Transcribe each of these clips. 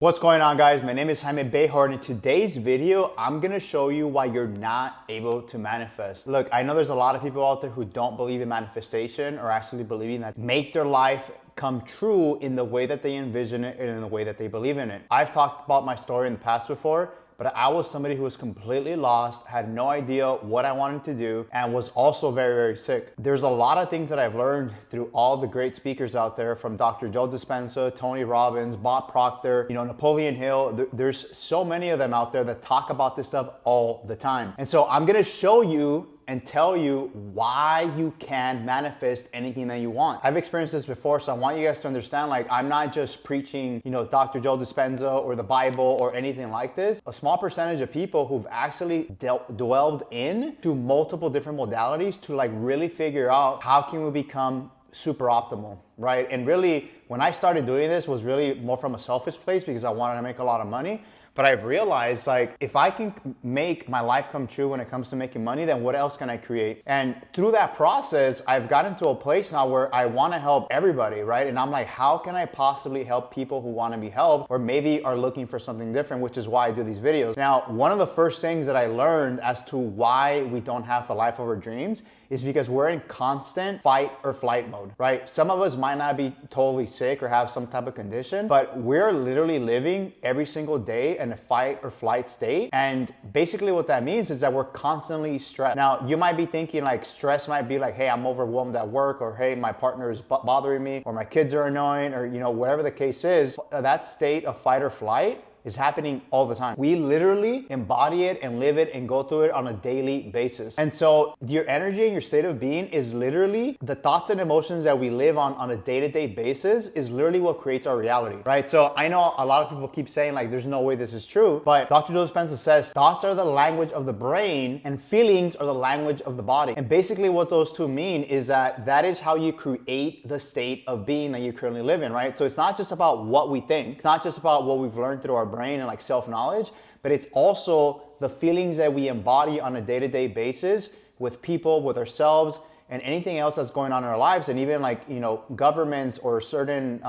What's going on, guys? My name is Jaime Behar, and in today's video, I'm gonna show you why you're not able to manifest. Look, I know there's a lot of people out there who don't believe in manifestation or actually believing that make their life come true in the way that they envision it and in the way that they believe in it. I've talked about my story in the past before, but I was somebody who was completely lost, had no idea what I wanted to do, and was also very, very sick. There's a lot of things that I've learned through all the great speakers out there, from Dr. Joe Dispenza, Tony Robbins, Bob Proctor, Napoleon Hill. There's so many of them out there that talk about this stuff all the time. And so I'm gonna show you and tell you why you can manifest anything that you want. I've experienced this before, so I want you guys to understand, like, I'm not just preaching, Dr. Joe Dispenza or the Bible or anything like this. A small percentage of people who've actually delved in to multiple different modalities to like really figure out how can we become super optimal, right? And really, when I started doing this was really more from a selfish place because I wanted to make a lot of money. But I've realized, like, if I can make my life come true when it comes to making money, then what else can I create? And through that process, I've gotten to a place now where I want to help everybody, right? And I'm like, how can I possibly help people who want to be helped or maybe are looking for something different, which is why I do these videos. Now, one of the first things that I learned as to why we don't have the life of our dreams is because we're in constant fight or flight mode, right? Some of us might not be totally sick or have some type of condition, but we're literally living every single day in a fight or flight state. And basically what that means is that we're constantly stressed. Now, you might be thinking like stress might be like, hey, I'm overwhelmed at work, or hey, my partner is bothering me, or my kids are annoying, or whatever the case is. That state of fight or flight is happening all the time. We literally embody it and live it and go through it on a daily basis. And so your energy and your state of being is literally the thoughts and emotions that we live on a day-to-day basis is literally what creates our reality, right? So I know a lot of people keep saying like, there's no way this is true, but Dr. Joe Dispenza says thoughts are the language of the brain and feelings are the language of the body. And basically what those two mean is that is how you create the state of being that you currently live in, right? So it's not just about what we think. It's not just about what we've learned through our brain and like self-knowledge, but it's also the feelings that we embody on a day-to-day basis with people, with ourselves, and anything else that's going on in our lives. And even like, governments or certain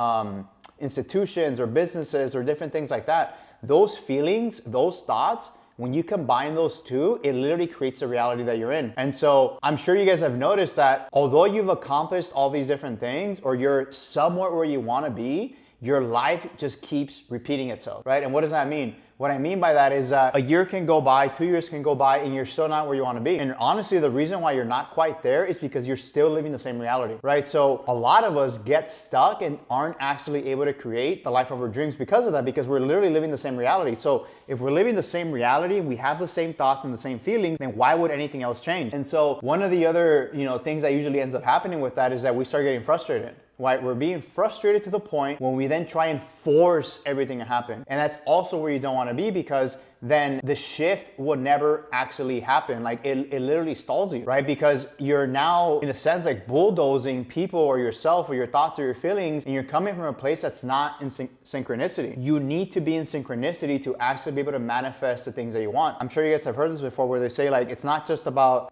institutions or businesses or different things like that. Those feelings, those thoughts, when you combine those two, it literally creates the reality that you're in. And so I'm sure you guys have noticed that although you've accomplished all these different things, or you're somewhere where you want to be, your life just keeps repeating itself, right? And what does that mean? What I mean by that is that a year can go by, 2 years can go by, and you're still not where you want to be. And honestly, the reason why you're not quite there is because you're still living the same reality, right? So a lot of us get stuck and aren't actually able to create the life of our dreams because of that, because we're literally living the same reality. So if we're living the same reality, we have the same thoughts and the same feelings, then why would anything else change? And so one of the other, things that usually ends up happening with that is that we start getting frustrated. Right? We're being frustrated to the point when we then try and force everything to happen. And that's also where you don't want to be, because then the shift would never actually happen. Like it literally stalls you, right? Because you're now, in a sense, like bulldozing people or yourself or your thoughts or your feelings, and you're coming from a place that's not in synchronicity. You need to be in synchronicity to actually be able to manifest the things that you want. I'm sure you guys have heard this before, where they say like, it's not just about,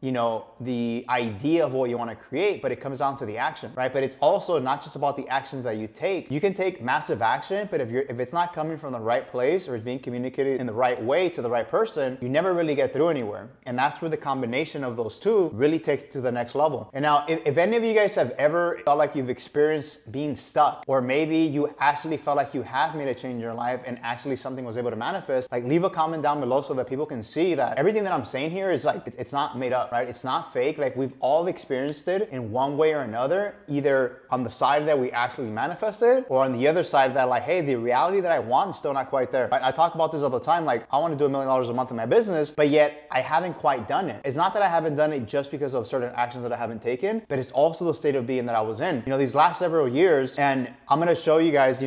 the idea of what you want to create, but it comes down to the action, right? But it's also not just about the actions that you take. You can take massive action, but if it's not coming from the right place or it's being communicated in the right way to the right person, you never really get through anywhere. And that's where the combination of those two really takes it to the next level. And now, if any of you guys have ever felt like you've experienced being stuck, or maybe you actually felt like you have made a change in your life and actually something was able to manifest, like leave a comment down below so that people can see that everything that I'm saying here is like, it's not made up, right? It's not fake. Like we've all experienced it in one way or another, either on the side that we actually manifested, or on the other side that like, hey, the reality that I want is still not quite there. I talk about this all the time. Like, I want to do $1 million a month in my business, but yet I haven't quite done it. It's not that I haven't done it just because of certain actions that I haven't taken, but it's also the state of being that I was in, these last several years. And I'm going to show you guys,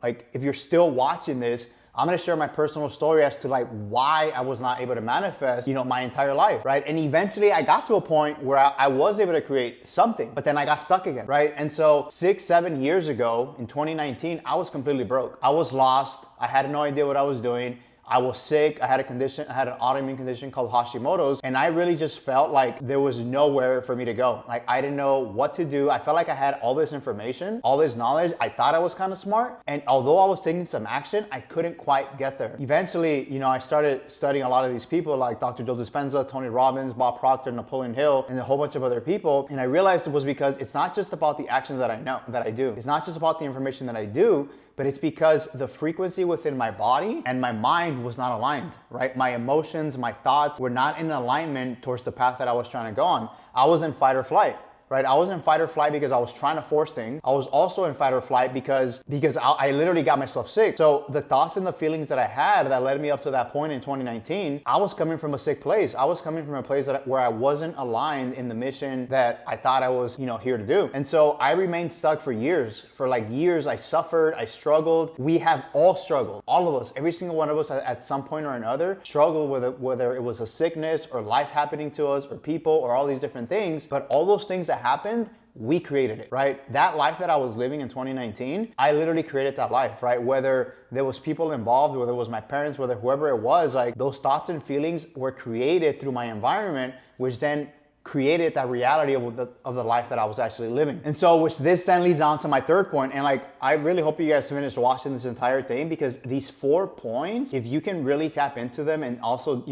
like if you're still watching this, I'm gonna share my personal story as to like why I was not able to manifest, my entire life, right? And eventually I got to a point where I was able to create something, but then I got stuck again, right? And so 6-7 years ago in 2019, I was completely broke. I was lost. I had no idea what I was doing. I was sick. I had an autoimmune condition called Hashimoto's, and I really just felt like there was nowhere for me to go. Like I didn't know what to do. I felt like I had all this information, all this knowledge. I thought I was kind of smart, and although I was taking some action, I couldn't quite get there. Eventually, I started studying a lot of these people like Dr. Joe Dispenza, Tony Robbins, Bob Proctor, Napoleon Hill, and a whole bunch of other people. And I realized it was because it's not just about the actions that I do. It's not just about the information that I do, but it's because the frequency within my body and my mind was not aligned, right? My emotions, my thoughts were not in alignment towards the path that I was trying to go on. I was in fight or flight. Right? I was in fight or flight because I was trying to force things. I was also in fight or flight because I literally got myself sick. So the thoughts and the feelings that I had that led me up to that point in 2019, I was coming from a sick place. I was coming from a place where I wasn't aligned in the mission that I thought I was, here to do. And so I remained stuck for years. For like years, I suffered, I struggled. We have all struggled. All of us, every single one of us at some point or another struggled with it, whether it was a sickness or life happening to us or people or all these different things. But all those things that happened, we created it, right? That life that I was living in 2019, I literally created that life, right? Whether there was people involved, whether it was my parents, whether whoever it was, like those thoughts and feelings were created through my environment, which then created that reality of the life that I was actually living. And so, which this then leads on to my third point. And like, I really hope you guys finish watching this entire thing, because these 4 points, if you can really tap into them and also,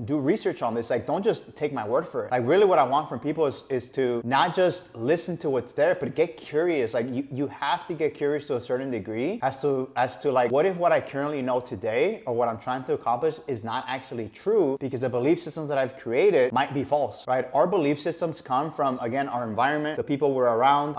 do research on this, like don't just take my word for it. Like really what I want from people is to not just listen to what's there, but get curious. Like you have to get curious to a certain degree as to like, what if what I currently know today or what I'm trying to accomplish is not actually true, because the belief systems that I've created might be false, right? Our belief systems come from, again, our environment, the people we're around,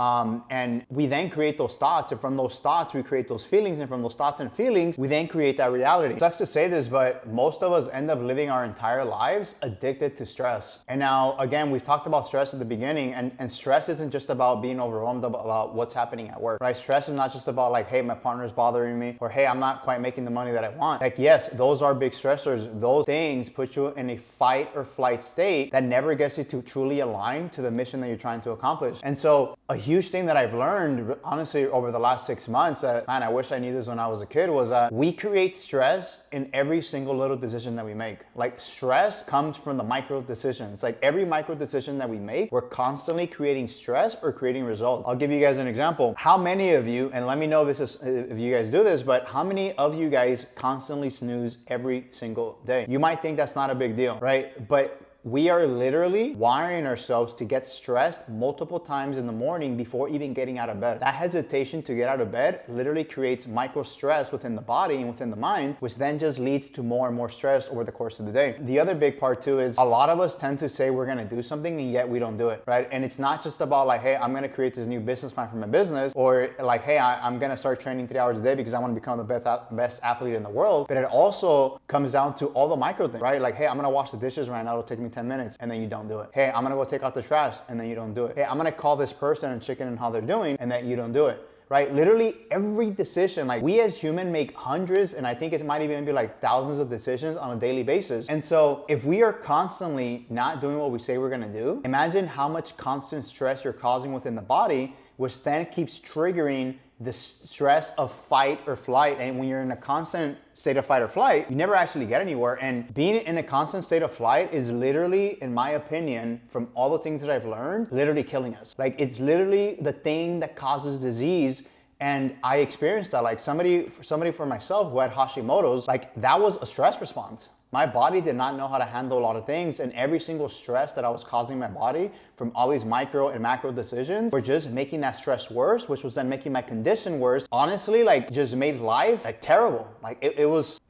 and we then create those thoughts, and from those thoughts we create those feelings, and from those thoughts and feelings we then create that reality. It sucks to say this, but most of us end up living our entire lives addicted to stress. And now, again, we've talked about stress at the beginning, and stress isn't just about being overwhelmed about what's happening at work, right? Stress is not just about like, hey, my partner's bothering me, or hey, I'm not quite making the money that I want. Like, yes, those are big stressors. Those things put you in a fight or flight state that never gets you to truly align to the mission that you're trying to accomplish. And so a huge thing that I've learned, honestly, over the last 6 months, that, man, I wish I knew this when I was a kid, was that we create stress in every single little decision that we make. Like, stress comes from the micro decisions. Like, every micro decision that we make, we're constantly creating stress or creating results. I'll give you guys an example. How many of you, and let me know if you guys do this, but how many of you guys constantly snooze every single day? You might think that's not a big deal, right? But we are literally wiring ourselves to get stressed multiple times in the morning before even getting out of bed. That hesitation to get out of bed literally creates micro stress within the body and within the mind, which then just leads to more and more stress over the course of the day. The other big part too is a lot of us tend to say we're gonna do something and yet we don't do it, right? And it's not just about like, hey, I'm gonna create this new business plan for my business, or like, hey, I'm gonna start training 3 hours a day because I wanna become the best athlete in the world. But it also comes down to all the micro things, right? Like, hey, I'm gonna wash the dishes right now, it'll take me 10 minutes, and then you don't do it. Hey, I'm gonna go take out the trash, and then you don't do it. Hey, I'm gonna call this person and check in on how they're doing, and then you don't do it. Right? Literally every decision, like we as humans make hundreds, and I think it might even be like thousands of decisions on a daily basis. And so if we are constantly not doing what we say we're gonna do, imagine how much constant stress you're causing within the body, which then keeps triggering the stress of fight or flight. And when you're in a constant state of fight or flight, you never actually get anywhere. And being in a constant state of flight is literally, in my opinion, from all the things that I've learned, literally killing us. Like, it's literally the thing that causes disease. And I experienced that. Like somebody for myself who had Hashimoto's, like that was a stress response. My body did not know how to handle a lot of things, and every single stress that I was causing my body from all these micro and macro decisions were just making that stress worse, which was then making my condition worse. Honestly, like just made life like terrible. Like it was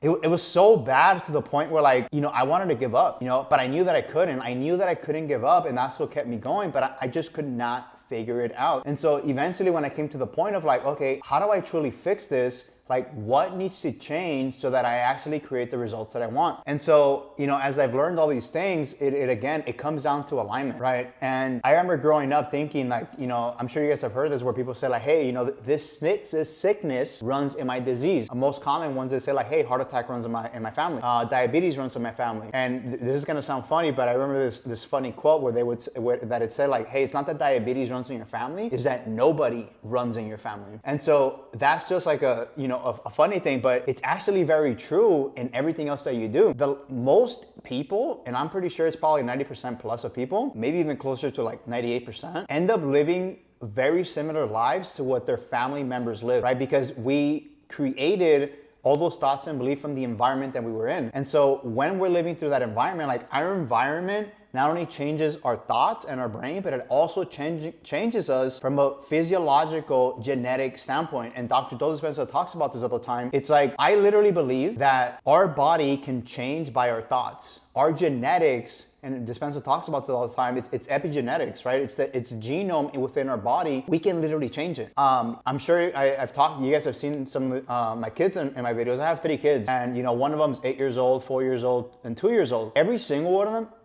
so bad to the point where like, I wanted to give up, but I knew that I couldn't. I knew that I couldn't give up, and that's what kept me going, but I just could not figure it out. And so eventually when I came to the point of like, okay, how do I truly fix this? Like, what needs to change so that I actually create the results that I want? And so, as I've learned all these things, it comes down to alignment, right? And I remember growing up thinking like, I'm sure you guys have heard this where people say like, hey, this sickness runs in my disease. The most common ones they say like, hey, heart attack runs in my family. Diabetes runs in my family. And this is gonna sound funny, but I remember this funny quote that it said like, hey, it's not that diabetes runs in your family, it's that nobody runs in your family. And so that's just like a a funny thing, but it's actually very true in everything else that you do. The most people, and I'm pretty sure it's probably 90% plus of people, maybe even closer to like 98%, end up living very similar lives to what their family members live, right? Because we created all those thoughts and beliefs from the environment that we were in. And so when we're living through that environment, like our environment not only changes our thoughts and our brain, but it also changes us from a physiological genetic standpoint. And Dr. Joe Dispenza talks about this all the time. It's like, I literally believe that our body can change by our thoughts. Our genetics, and Dispenza talks about this all the time, it's epigenetics, right? It's genome within our body. We can literally change it. I'm sure I've talked, you guys have seen some of my kids in my videos. I have 3 kids, and one of them is 8 years old, 4 years old, and 2 years old. Every single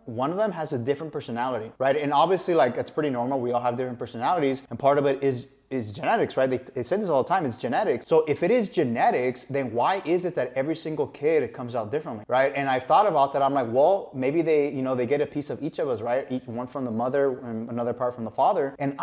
one of them has a different personality, right? And obviously, like, that's pretty normal. We all have different personalities, and part of it is genetics, right? They say this all the time, it's genetics. So if it is genetics, then why is it that every single kid comes out differently, right? And I've thought about that. I'm like, well, maybe they get a piece of each of us, right? One from the mother and another part from the father. And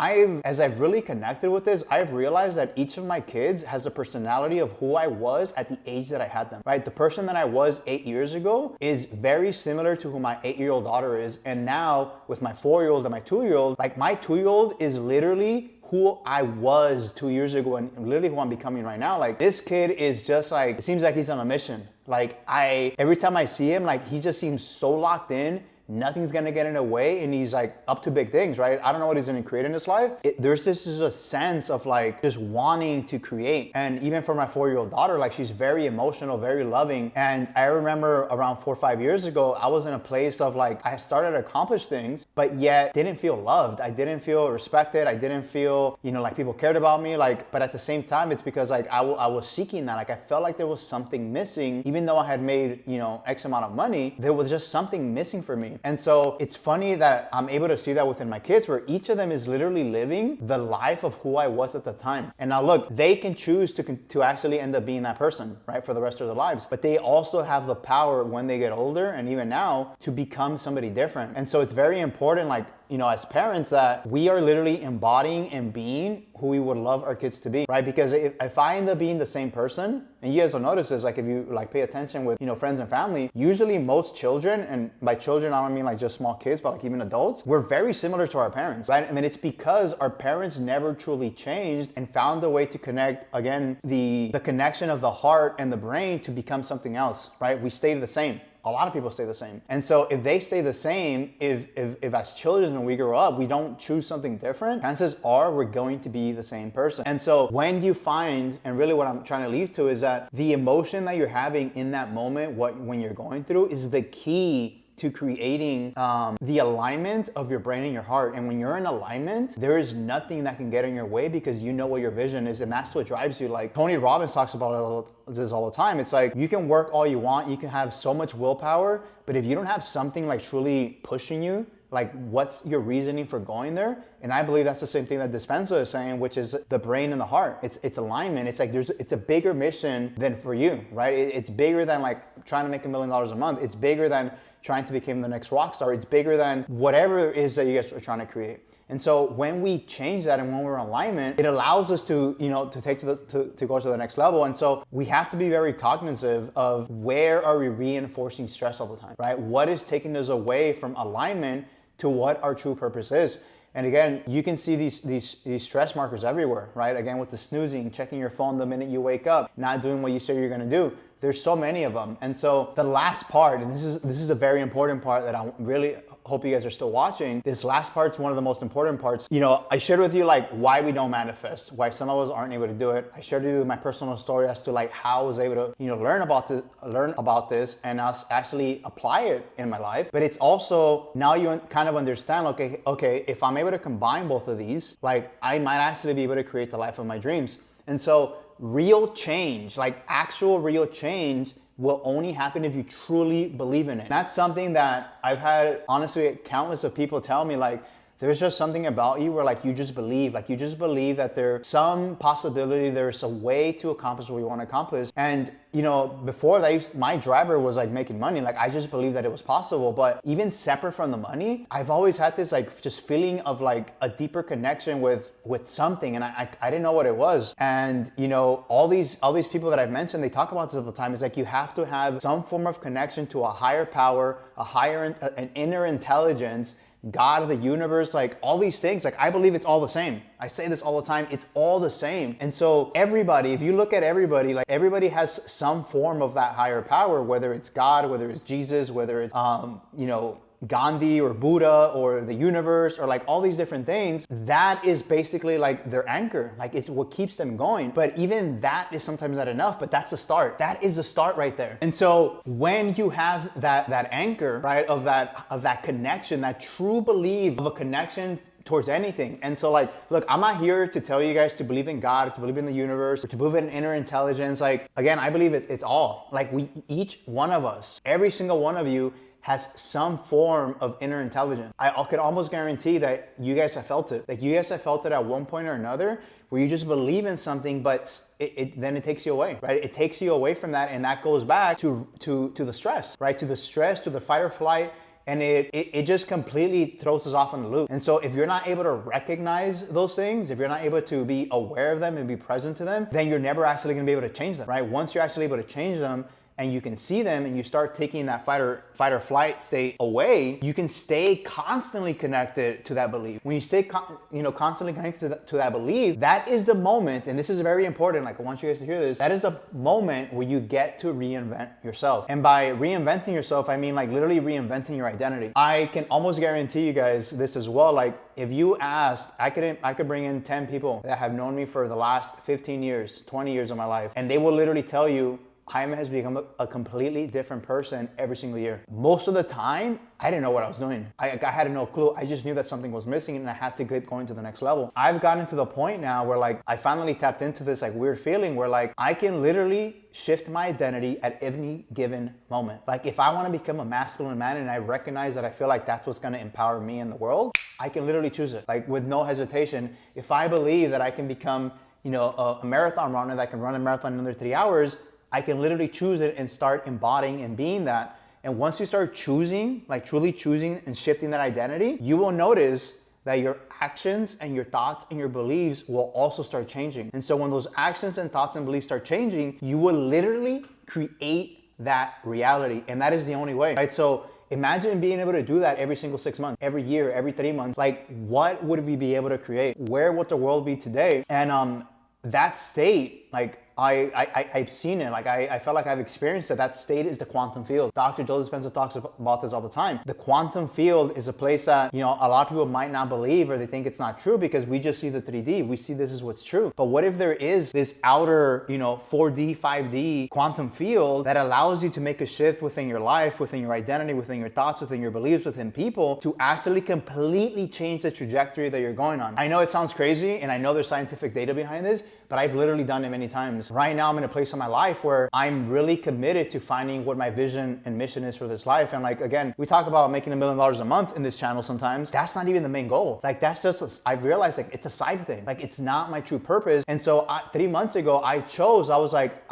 as I've really connected with this, I've realized that each of my kids has the personality of who I was at the age that I had them, right? The person that I was 8 years ago is very similar to who my 8-year-old daughter is. And now with my 4-year-old and my 2-year-old, like my 2-year-old is literally who I was 2 years ago and literally who I'm becoming right now. Like, this kid is just like, it seems like he's on a mission. Like, every time I see him, like, he just seems so locked in. Nothing's gonna get in the way, and he's like up to big things, right? I don't know what he's gonna create in his life. There's this is a sense of like just wanting to create. And even for my 4-year-old daughter, like, she's very emotional, very loving. And I remember around 4 or 5 years ago, I was in a place of like, I started to accomplish things, but yet didn't feel loved. I didn't feel respected. I didn't feel, like people cared about me. Like, but at the same time, it's because like I was seeking that. Like, I felt like there was something missing. Even though I had made, X amount of money, there was just something missing for me. And so it's funny that I'm able to see that within my kids, where each of them is literally living the life of who I was at the time. And now look, they can choose to actually end up being that person, right, for the rest of their lives. But they also have the power when they get older, and even now, to become somebody different. And so it's very important, like, as parents, that we are literally embodying and being who we would love our kids to be, right? Because if I end up being the same person, and you guys will notice this, like if you like pay attention with, friends and family, usually most children, and by children, I don't mean like just small kids, but like even adults, we're very similar to our parents, right? I mean, it's because our parents never truly changed and found a way to connect, again, the connection of the heart and the brain to become something else, right? We stayed the same. A lot of people stay the same. And so if they stay the same, if as children when we grow up, we don't choose something different, chances are we're going to be the same person. And so when you find, and really what I'm trying to lead to is that the emotion that you're having in that moment, when you're going through, is the key to creating the alignment of your brain and your heart. And when you're in alignment, there is nothing that can get in your way, because you know what your vision is, and that's what drives you. Like Tony Robbins talks about this all the time. It's like, you can work all you want, you can have so much willpower, but if you don't have something like truly pushing you, like what's your reasoning for going there? And I believe that's the same thing that Dispenza is saying, which is the brain and the heart. It's alignment. It's like it's a bigger mission than for you, right? It's bigger than like trying to make $1 million a month. It's bigger than trying to become the next rock star. It's bigger than whatever it is that you guys are trying to create. And so when we change that and when we're in alignment, it allows us to, to go to the next level. And so we have to be very cognizant of where are we reinforcing stress all the time, right? What is taking us away from alignment to what our true purpose is? And again, you can see these stress markers everywhere, right? Again, with the snoozing, checking your phone the minute you wake up, not doing what you say you're gonna do. There's so many of them. And so the last part, and this is a very important part that I really hope you guys are still watching. This last part's one of the most important parts. I shared with you like why we don't manifest, why some of us aren't able to do it. I shared with you my personal story as to like how I was able to, learn about this and actually apply it in my life. But it's also, now you kind of understand, okay, if I'm able to combine both of these, like I might actually be able to create the life of my dreams. And so real change, like actual real change, will only happen if you truly believe in it. That's something that I've had, honestly, countless of people tell me, like, There's just something about you where like you just believe that there's some possibility, there's a way to accomplish what you want to accomplish. And you know, before that, my driver was like making money. Like I just believed that it was possible. But even separate from the money, I've always had this like just feeling of like a deeper connection with something, and I didn't know what it was. And you know, all these people that I've mentioned, they talk about this all the time. It's like you have to have some form of connection to a higher power, an inner intelligence, God, the universe, like all these things. Like I believe it's all the same. I say this all the time, it's all the same. And so everybody, if you look at everybody, like everybody has some form of that higher power, whether it's God, whether it's Jesus, whether it's you know, Gandhi or Buddha or the universe or like all these different things. That is basically like their anchor. Like it's what keeps them going. But even that is sometimes not enough, but that's the start. That is the start right there. And so when you have that anchor, right, of that connection, that true belief of a connection towards anything. And so like, look, I'm not here to tell you guys to believe in God, to believe in the universe, or to believe in inner intelligence. Like, again, I believe it's all. Like each one of us, every single one of you has some form of inner intelligence. I could almost guarantee that you guys have felt it. Like you guys have felt it at one point or another where you just believe in something, but then it takes you away, right? It takes you away from that, and that goes back to the stress, right? To the stress, to the fight or flight, and it just completely throws us off on the loop. And so if you're not able to recognize those things, if you're not able to be aware of them and be present to them, then you're never actually gonna be able to change them, right? Once you're actually able to change them, and you can see them and you start taking that fight or flight state away, you can stay constantly connected to that belief. When you stay constantly connected to that belief, that is the moment, and this is very important, like I want you guys to hear this, that is the moment where you get to reinvent yourself. And by reinventing yourself, I mean like literally reinventing your identity. I can almost guarantee you guys this as well. Like if you asked, I could bring in 10 people that have known me for the last 15 years, 20 years of my life, and they will literally tell you, Jaime has become a completely different person every single year. Most of the time, I didn't know what I was doing. I had no clue. I just knew that something was missing and I had to get going to the next level. I've gotten to the point now where like I finally tapped into this like weird feeling where like I can literally shift my identity at any given moment. Like if I want to become a masculine man and I recognize that I feel like that's what's going to empower me in the world, I can literally choose it. Like with no hesitation. If I believe that I can become, you know, a marathon runner that can run a marathon in under 3 hours, I can literally choose it and start embodying and being that. And once you start choosing, like truly choosing and shifting that identity, you will notice that your actions and your thoughts and your beliefs will also start changing. And so when those actions and thoughts and beliefs start changing, you will literally create that reality. And that is the only way, right? So imagine being able to do that every single 6 months, every year, every 3 months. Like what would we be able to create? Where would the world be today? And that state, like I've seen it, like I felt like I've experienced it. That state is the quantum field. Dr. Joe Dispenza talks about this all the time. The quantum field is a place that, you know, a lot of people might not believe or they think it's not true because we just see the 3D. We see this is what's true. But what if there is this outer, you know, 4D, 5D quantum field that allows you to make a shift within your life, within your identity, within your thoughts, within your beliefs, within people to actually completely change the trajectory that you're going on? I know it sounds crazy and I know there's scientific data behind this, but I've literally done it many times. Right now I'm in a place in my life where I'm really committed to finding what my vision and mission is for this life. And like, again, we talk about making $1 million a month in this channel sometimes. That's not even the main goal. Like that's just, I've realized like it's a side thing. Like it's not my true purpose. And so 3 months ago, I was like,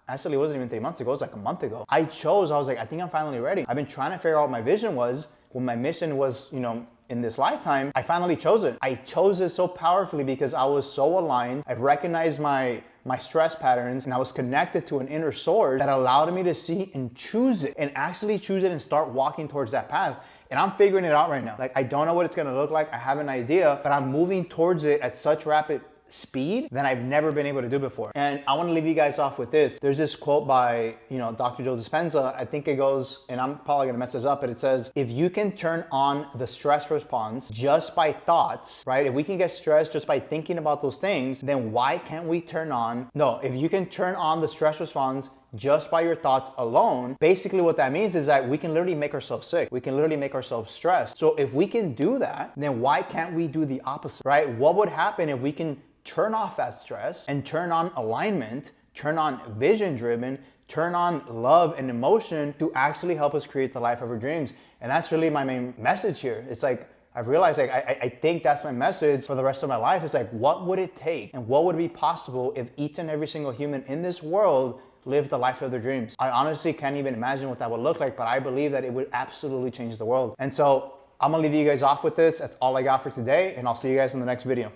actually it wasn't even 3 months ago, it was like a month ago. I was like, I think I'm finally ready. I've been trying to figure out what my vision was, what my mission was, you know, in this lifetime. I finally chose it. I chose it so powerfully because I was so aligned. I recognized my stress patterns and I was connected to an inner source that allowed me to see and choose it and actually choose it and start walking towards that path. And I'm figuring it out right now. Like I don't know what it's gonna look like. I have an idea, but I'm moving towards it at such rapid speed than I've never been able to do before. And I want to leave you guys off with this. There's this quote by, you know, Dr. Joe Dispenza. I think it goes, and I'm probably gonna mess this up, but it says, if you can turn on the stress response just by thoughts, right? If we can get stressed just by thinking about those things, then why can't we if you can turn on the stress response just by your thoughts alone, basically what that means is that we can literally make ourselves sick. We can literally make ourselves stressed. So if we can do that, then why can't we do the opposite, right? What would happen if we can turn off that stress and turn on alignment, turn on vision driven, turn on love and emotion to actually help us create the life of our dreams? And that's really my main message here. It's like, I've realized like I think that's my message for the rest of my life. It's like, what would it take and what would be possible if each and every single human in this world lived the life of their dreams? I honestly can't even imagine what that would look like, but I believe that it would absolutely change the world. And so I'm gonna leave you guys off with this. That's all I got for today, and I'll see you guys in the next video.